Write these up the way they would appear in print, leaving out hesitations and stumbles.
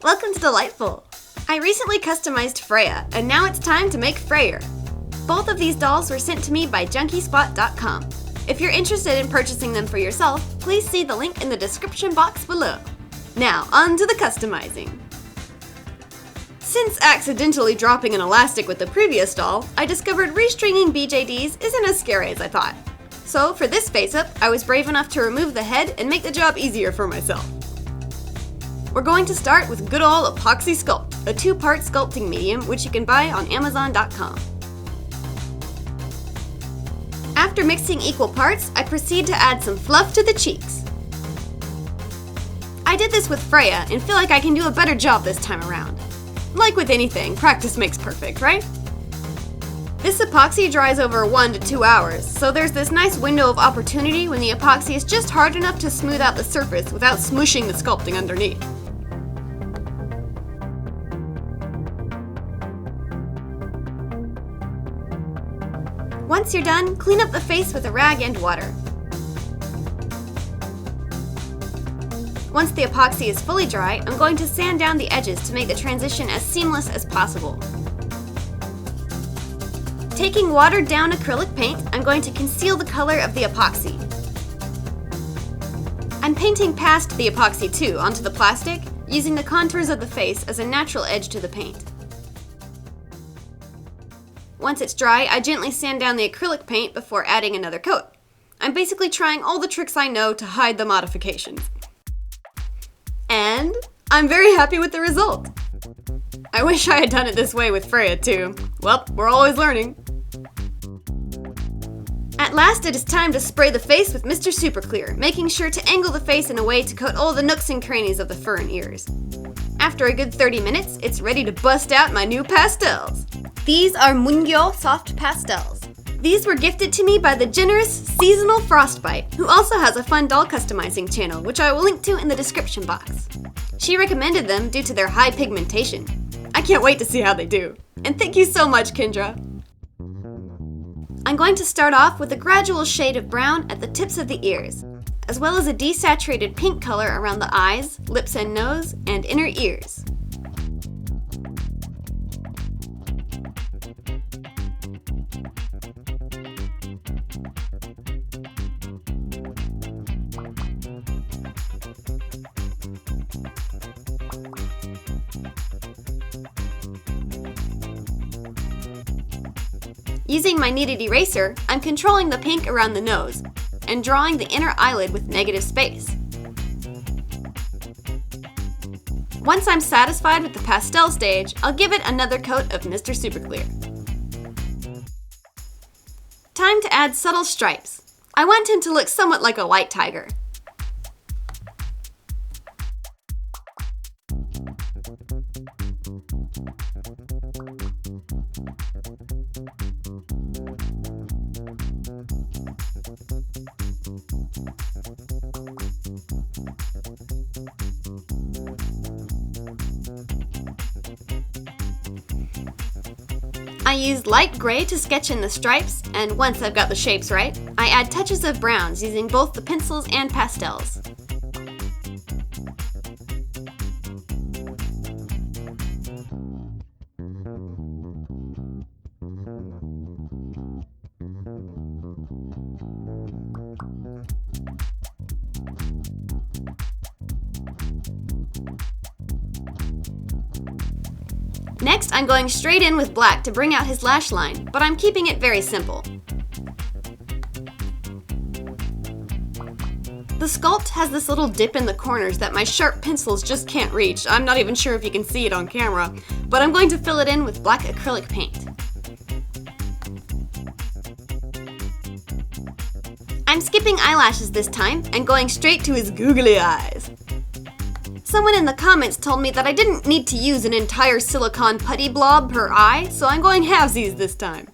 Welcome to Dollightful! I recently customized Freya, and now it's time to make Freyr. Both of these dolls were sent to me by junkiespot.com. If you're interested in purchasing them for yourself, please see the link in the description box below. Now, on to the customizing. Since accidentally dropping an elastic with the previous doll, I discovered restringing BJDs isn't as scary as I thought. So for this face-up, I was brave enough to remove the head and make the job easier for myself. We're going to start with good ol' Apoxy Sculpt, a 2-part sculpting medium which you can buy on Amazon.com. After mixing equal parts, I proceed to add some fluff to the cheeks. I did this with Freya and feel like I can do a better job this time around. Like with anything, practice makes perfect, right? This epoxy dries over 1 to 2 hours, so there's this nice window of opportunity when the epoxy is just hard enough to smooth out the surface without smushing the sculpting underneath. Once you're done, clean up the face with a rag and water. Once the epoxy is fully dry, I'm going to sand down the edges to make the transition as seamless as possible. Taking watered down acrylic paint, I'm going to conceal the color of the epoxy. I'm painting past the epoxy too onto the plastic, using the contours of the face as a natural edge to the paint. Once it's dry, I gently sand down the acrylic paint before adding another coat. I'm basically trying all the tricks I know to hide the modifications. And I'm very happy with the result. I wish I had done it this way with Freya too. Well, we're always learning. At last, it is time to spray the face with Mr.Super Clear, making sure to angle the face in a way to coat all the nooks and crannies of the fur and ears. After a good 30 minutes, it's ready to bust out my new pastels. These are Mungyo Soft Pastels. These were gifted to me by the generous Seasonal Frostbite, who also has a fun doll customizing channel, which I will link to in the description box. She recommended them due to their high pigmentation. I can't wait to see how they do. And thank you so much, Kendra. I'm going to start off with a gradual shade of brown at the tips of the ears, as well as a desaturated pink color around the eyes, lips and nose, and inner ears. Using my Kneaded Eraser, I'm controlling the pink around the nose and drawing the inner eyelid with negative space. Once I'm satisfied with the pastel stage, I'll give it another coat of Mr.Super Clear. Time to add subtle stripes. I want him to look somewhat like a white tiger. I used light gray to sketch in the stripes, and once I've got the shapes right, I add touches of browns using both the pencils and pastels. Next, I'm going straight in with black to bring out his lash line, but I'm keeping it very simple. The sculpt has this little dip in the corners that my sharp pencils just can't reach. I'm not even sure if you can see it on camera, but I'm going to fill it in with black acrylic paint. I'm skipping eyelashes this time and going straight to his googly eyes. Someone in the comments told me that I didn't need to use an entire silicone putty blob per eye, so I'm going halvesies this time.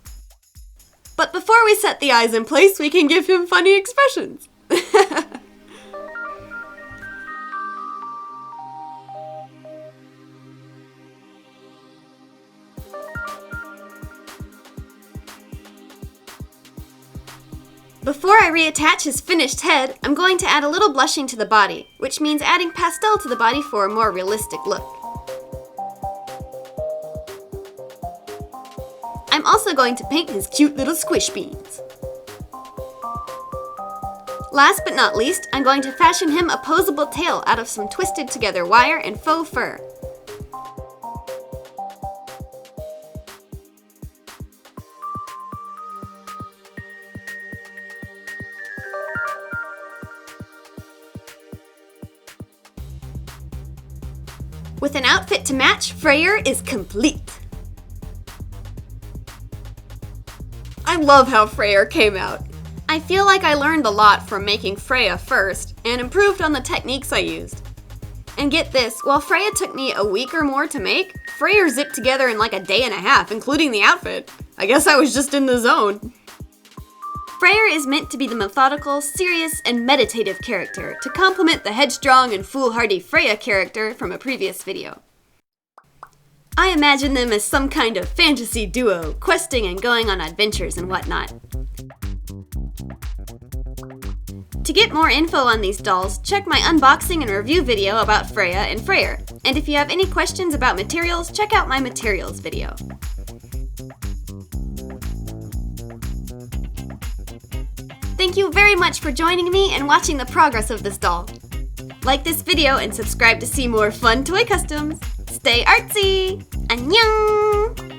But before we set the eyes in place, we can give him funny expressions. Before I reattach his finished head, I'm going to add a little blushing to the body, which means adding pastel to the body for a more realistic look. I'm also going to paint his cute little squish beans. Last but not least, I'm going to fashion him a posable tail out of some twisted together wire and faux fur. With an outfit to match, Freyr is complete! I love how Freyr came out. I feel like I learned a lot from making Freya first, and improved on the techniques I used. And get this, while Freya took me a week or more to make, Freyr zipped together in like a day and a half, including the outfit. I guess I was just in the zone. Freyr is meant to be the methodical, serious, and meditative character to complement the headstrong and foolhardy Freya character from a previous video. I imagine them as some kind of fantasy duo, questing and going on adventures and whatnot. To get more info on these dolls, check my unboxing and review video about Freya and Freyr. And if you have any questions about materials, check out my materials video. Thank you very much for joining me and watching the progress of this doll. Like this video and subscribe to see more fun toy customs. Stay artsy! Annyeong!